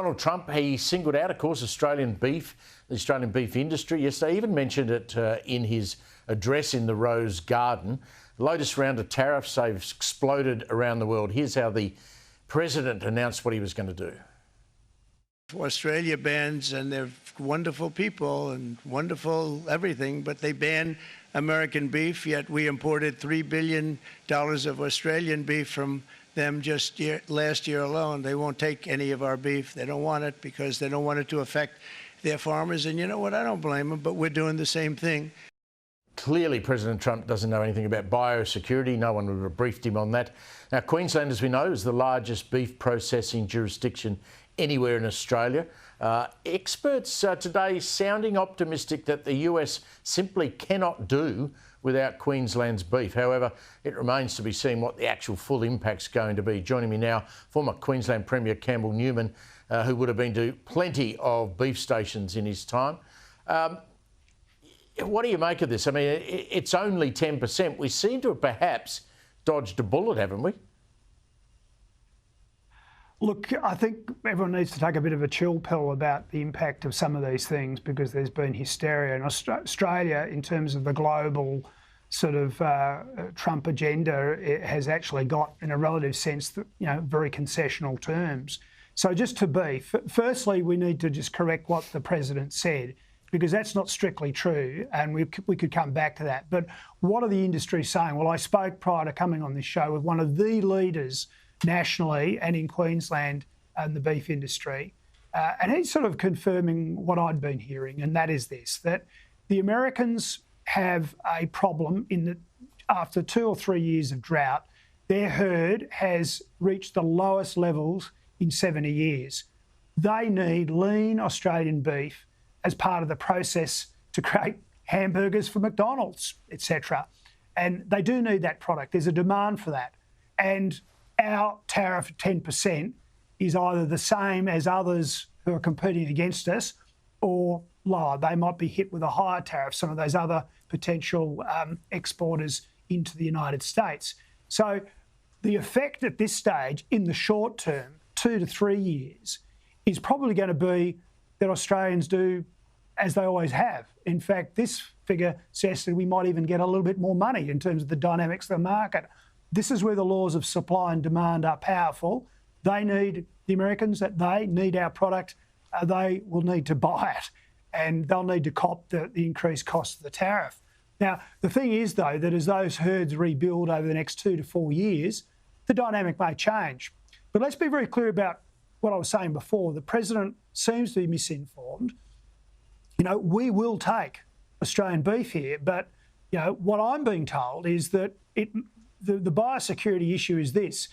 Donald Trump, he singled out, of course, Australian beef, the Australian beef industry yesterday. He even mentioned it in his address in the Rose Garden. The latest round of tariffs, they've exploded around the world. Here's how the president announced what he was going to do. Australia bans, and they're wonderful people and wonderful everything, but they ban American beef, yet we imported $3 billion of Australian beef from them just last year alone. They won't take any of our beef. They don't want it because they don't want it to affect their farmers. And you know what? I don't blame them, but we're doing the same thing. Clearly, President Trump doesn't know anything about biosecurity. No one would have briefed him on that. Now, Queensland, as we know, is the largest beef processing jurisdiction anywhere in Australia. Experts today sounding optimistic that the US simply cannot do without Queensland's beef. However, it remains to be seen what the actual full impact's going to be. Joining me now, former Queensland Premier Campbell Newman, who would have been to plenty of beef stations in his time. What do you make of this? I mean, it's only 10%. We seem to have perhaps dodged a bullet, haven't we? Look, I think everyone needs to take a bit of a chill pill about the impact of some of these things, because there's been hysteria in Australia in terms of the global sort of Trump agenda. It has actually got, in a relative sense, very concessional terms. So just to be, firstly, we need to just correct what the president said, because that's not strictly true, and we could come back to that. But what are the industries saying? Well, I spoke prior to coming on this show with one of the leaders nationally and in Queensland and the beef industry, and he's sort of confirming what I'd been hearing, and that is this, that the Americans have a problem in that after 2 or 3 years of drought, their herd has reached the lowest levels in 70 years. They need lean Australian beef as part of the process to create hamburgers for McDonald's, etc. And they do need that product. There's a demand for that. And our tariff of 10% is either the same as others who are competing against us or lower. They might be hit with a higher tariff, some of those other potential exporters into the United States. So the effect at this stage in the short term, 2 to 3 years, is probably going to be that Australians do as they always have. In fact, this figure says that we might even get a little bit more money in terms of the dynamics of the market. This is where the laws of supply and demand are powerful. They need, the Americans, that they need our product, they will need to buy it, and they'll need to cop the increased cost of the tariff. Now, the thing is, though, that as those herds rebuild over the next 2 to 4 years, the dynamic may change. But let's be very clear about what I was saying before. The president seems to be misinformed. We will take Australian beef here, but what I'm being told is that the biosecurity issue is this: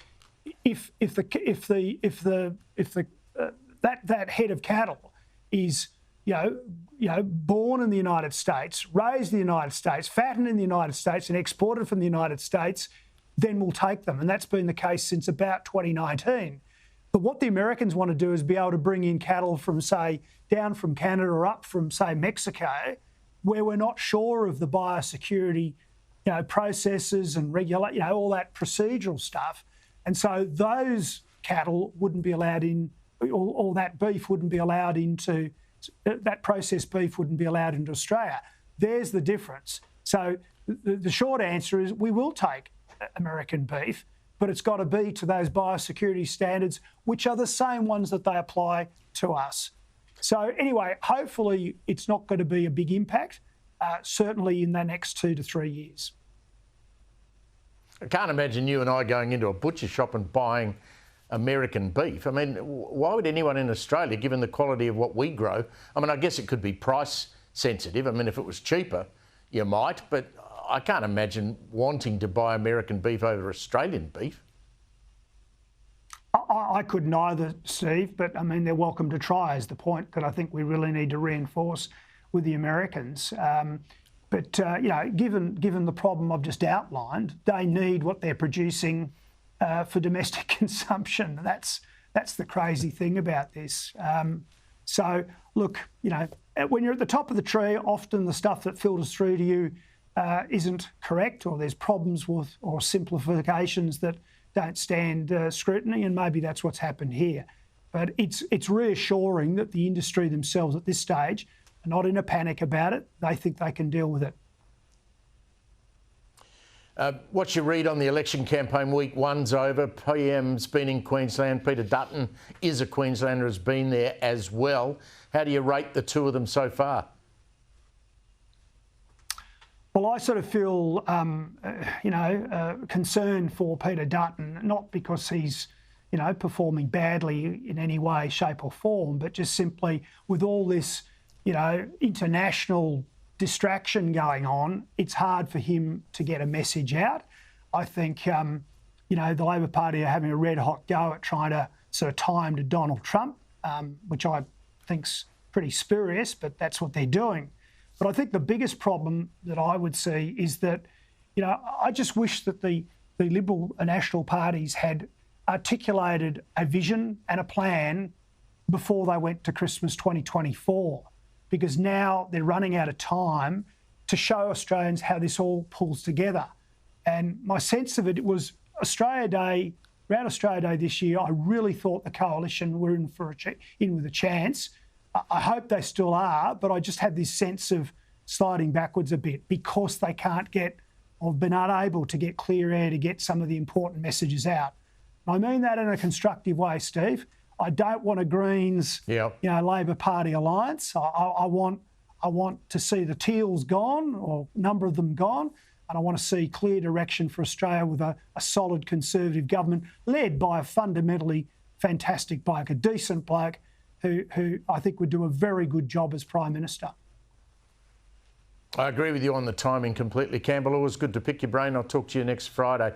that head of cattle is born in the United States, raised in the United States, fattened in the United States, and exported from the United States, then we'll take them, and that's been the case since about 2019. But what the Americans want to do is be able to bring in cattle from, say, down from Canada or up from, say, Mexico, where we're not sure of the biosecurity, processes and regulate, all that procedural stuff. And so those cattle wouldn't be allowed in, or that beef wouldn't be allowed into, that processed beef wouldn't be allowed into Australia. There's the difference. So the short answer is we will take American beef, but it's got to be to those biosecurity standards, which are the same ones that they apply to us. So anyway, hopefully it's not going to be a big impact, certainly in the next 2 to 3 years. I can't imagine you and I going into a butcher shop and buying American beef. I mean, why would anyone in Australia, given the quality of what we grow, I mean, I guess it could be price sensitive. I mean, if it was cheaper, you might, but I can't imagine wanting to buy American beef over Australian beef. I couldn't either, Steve, but I mean, they're welcome to try, is the point that I think we really need to reinforce with the Americans. But given the problem I've just outlined, they need what they're producing for domestic consumption. That's the crazy thing about this. So look, when you're at the top of the tree, often the stuff that filters through to you isn't correct, or there's problems with, or simplifications that don't stand scrutiny, and maybe that's what's happened here. But it's reassuring that the industry themselves at this stage are not in a panic about it. They think they can deal with it. What's your read on the election campaign? Week one's over. PM's been in Queensland. Peter Dutton is a Queenslander, has been there as well. How do you rate the two of them so far? Well, I sort of feel, concerned for Peter Dutton, not because he's, performing badly in any way, shape or form, but just simply with all this, international distraction going on, it's hard for him to get a message out. I think, the Labor Party are having a red hot go at trying to sort of tie him to Donald Trump, which I think's pretty spurious, but that's what they're doing. But I think the biggest problem that I would see is that, I just wish that the Liberal and National parties had articulated a vision and a plan before they went to Christmas 2024, because now they're running out of time to show Australians how this all pulls together. And my sense of it was Australia Day, around Australia Day this year, I really thought the coalition were in with a chance. I hope they still are, but I just had this sense of sliding backwards a bit because they can't get, or been unable to get clear air to get some of the important messages out. I mean that in a constructive way, Steve. I don't want a Greens, Labor Party alliance. I want to see the Teals gone, or a number of them gone, and I want to see clear direction for Australia with a solid Conservative government led by a fundamentally fantastic bloke, a decent bloke, who I think would do a very good job as Prime Minister. I agree with you on the timing completely, Campbell. Always good to pick your brain. I'll talk to you next Friday.